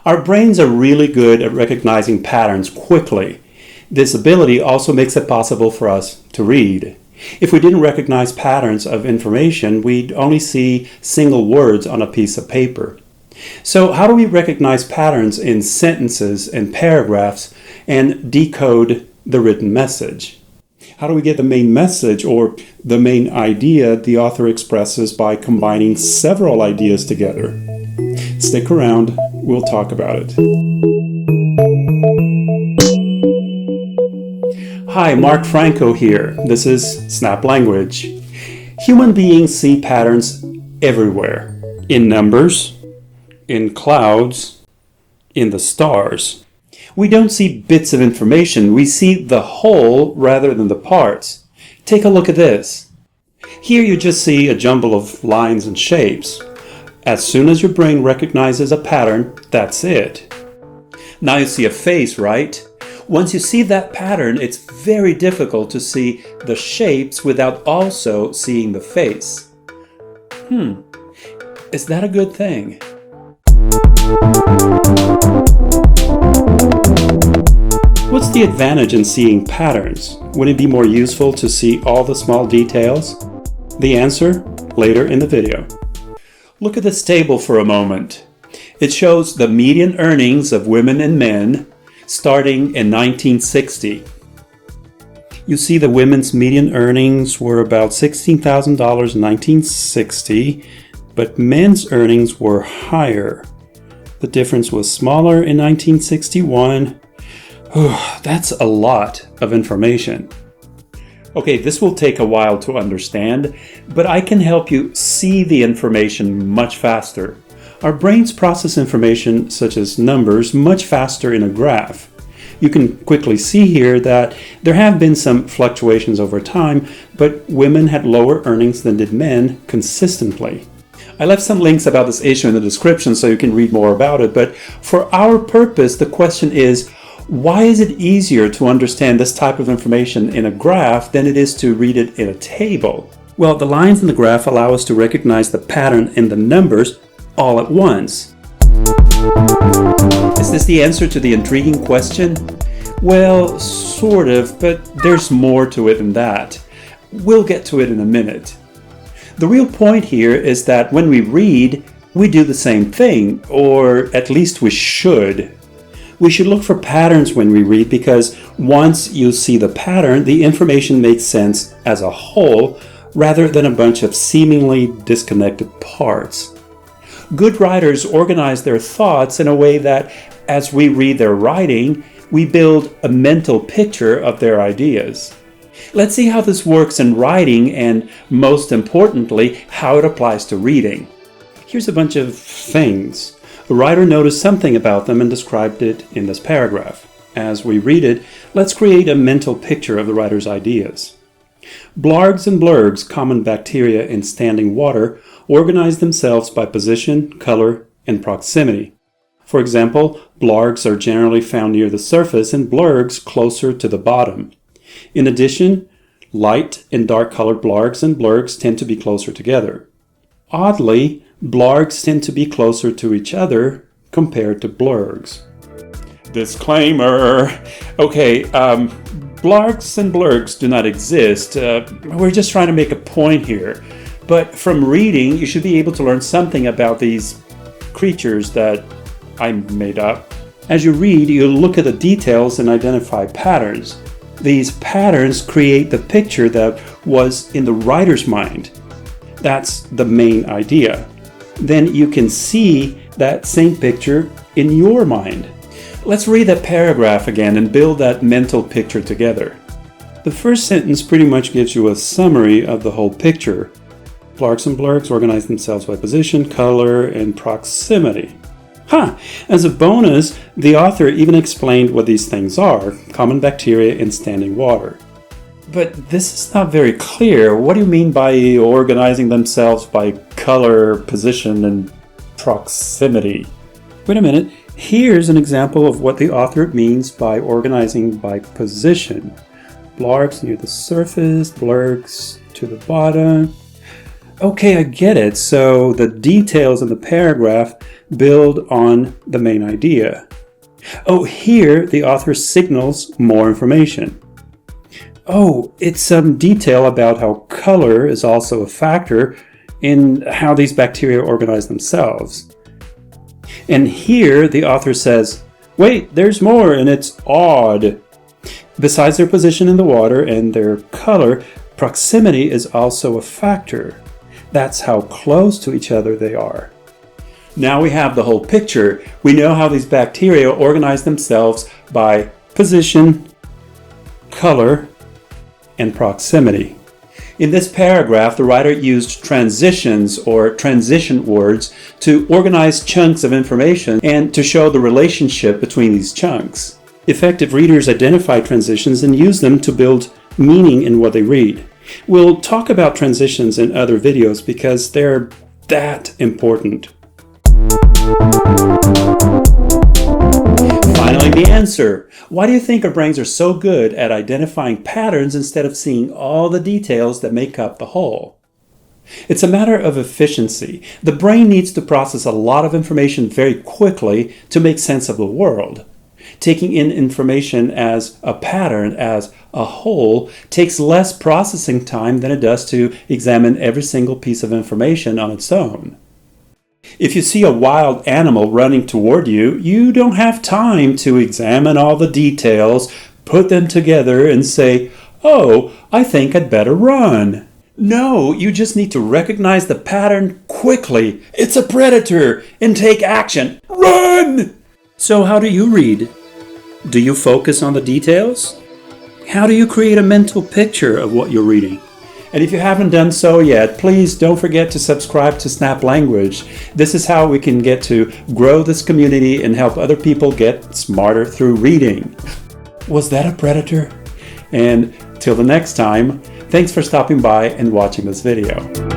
Our brains are really good at recognizing patterns quickly. This ability also makes it possible for us to read. If we didn't recognize patterns of information, we'd only see single words on a piece of paper. So how do we recognize patterns in sentences and paragraphs and decode the written message? How do we get the main message or the main idea the author expresses by combining several ideas together? Stick around, we'll talk about it. Hi, Mark Franco here. This is Snap Language. Human beings see patterns everywhere. In numbers, in clouds, in the stars. We don't see bits of information, we see the whole rather than the parts. Take a look at this. Here you just see a jumble of lines and shapes. As soon as your brain recognizes a pattern, that's it. Now you see a face, right? Once you see that pattern, it's very difficult to see the shapes without also seeing the face. Is that a good thing? What's the advantage in seeing patterns? Would it be more useful to see all the small details? The answer, later in the video. Look at this table for a moment. It shows the median earnings of women and men starting in 1960. You see the women's median earnings were about $16,000 in 1960, but men's earnings were higher. The difference was smaller in 1961. That's a lot of information. Okay, this will take a while to understand, but I can help you see the information much faster. Our brains process information such as numbers much faster in a graph. You can quickly see here that there have been some fluctuations over time, but women had lower earnings than did men consistently. I left some links about this issue in the description so you can read more about it, but for our purpose, the question is, why is it easier to understand this type of information in a graph than it is to read it in a table? Well, the lines in the graph allow us to recognize the pattern in the numbers all at once. Is this the answer to the intriguing question? Well, sort of, but there's more to it than that. We'll get to it in a minute. The real point here is that when we read, we do the same thing, or at least we should. We should look for patterns when we read because once you see the pattern, the information makes sense as a whole rather than a bunch of seemingly disconnected parts. Good writers organize their thoughts in a way that as we read their writing, we build a mental picture of their ideas. Let's see how this works in writing and, most importantly, how it applies to reading. Here's a bunch of things. The writer noticed something about them and described it in this paragraph. As we read it, let's create a mental picture of the writer's ideas. Blargs and blurgs, common bacteria in standing water, organize themselves by position, color, and proximity. For example, blargs are generally found near the surface and blurgs closer to the bottom. In addition, light and dark-colored blargs and blurgs tend to be closer together. Oddly, blargs tend to be closer to each other compared to blurgs. Disclaimer! Okay, blargs and blurgs do not exist. We're just trying to make a point here. But from reading, you should be able to learn something about these creatures that I made up. As you read, you look at the details and identify patterns. These patterns create the picture that was in the writer's mind. That's the main idea. Then you can see that same picture in your mind. Let's read that paragraph again and build that mental picture together. The first sentence pretty much gives you a summary of the whole picture. Blargs and blurgs organize themselves by position, color, and proximity. As a bonus, the author even explained what these things are, common bacteria in standing water. But this is not very clear. What do you mean by organizing themselves by color, position, and proximity? Wait a minute. Here's an example of what the author means by organizing by position. Blargs near the surface, blurgs to the bottom. Okay, I get it. So the details in the paragraph build on the main idea. Oh, here the author signals more information. Oh, it's some detail about how color is also a factor in how these bacteria organize themselves. And here the author says, wait, there's more, and it's odd. Besides their position in the water and their color, proximity is also a factor. That's how close to each other they are. Now we have the whole picture. We know how these bacteria organize themselves by position, color, and proximity. In this paragraph, the writer used transitions or transition words to organize chunks of information and to show the relationship between these chunks. Effective readers identify transitions and use them to build meaning in what they read. We'll talk about transitions in other videos because they're that important. Finally, the answer. Why do you think our brains are so good at identifying patterns instead of seeing all the details that make up the whole? It's a matter of efficiency. The brain needs to process a lot of information very quickly to make sense of the world. Taking in information as a pattern, as a whole, takes less processing time than it does to examine every single piece of information on its own. If you see a wild animal running toward you, you don't have time to examine all the details, put them together, and say, oh, I think I'd better run. No, you just need to recognize the pattern quickly. It's a predator, and take action. Run! So how do you read? Do you focus on the details? How do you create a mental picture of what you're reading? And if you haven't done so yet, please don't forget to subscribe to Snap Language. This is how we can get to grow this community and help other people get smarter through reading. Was that a predator? And till the next time, thanks for stopping by and watching this video.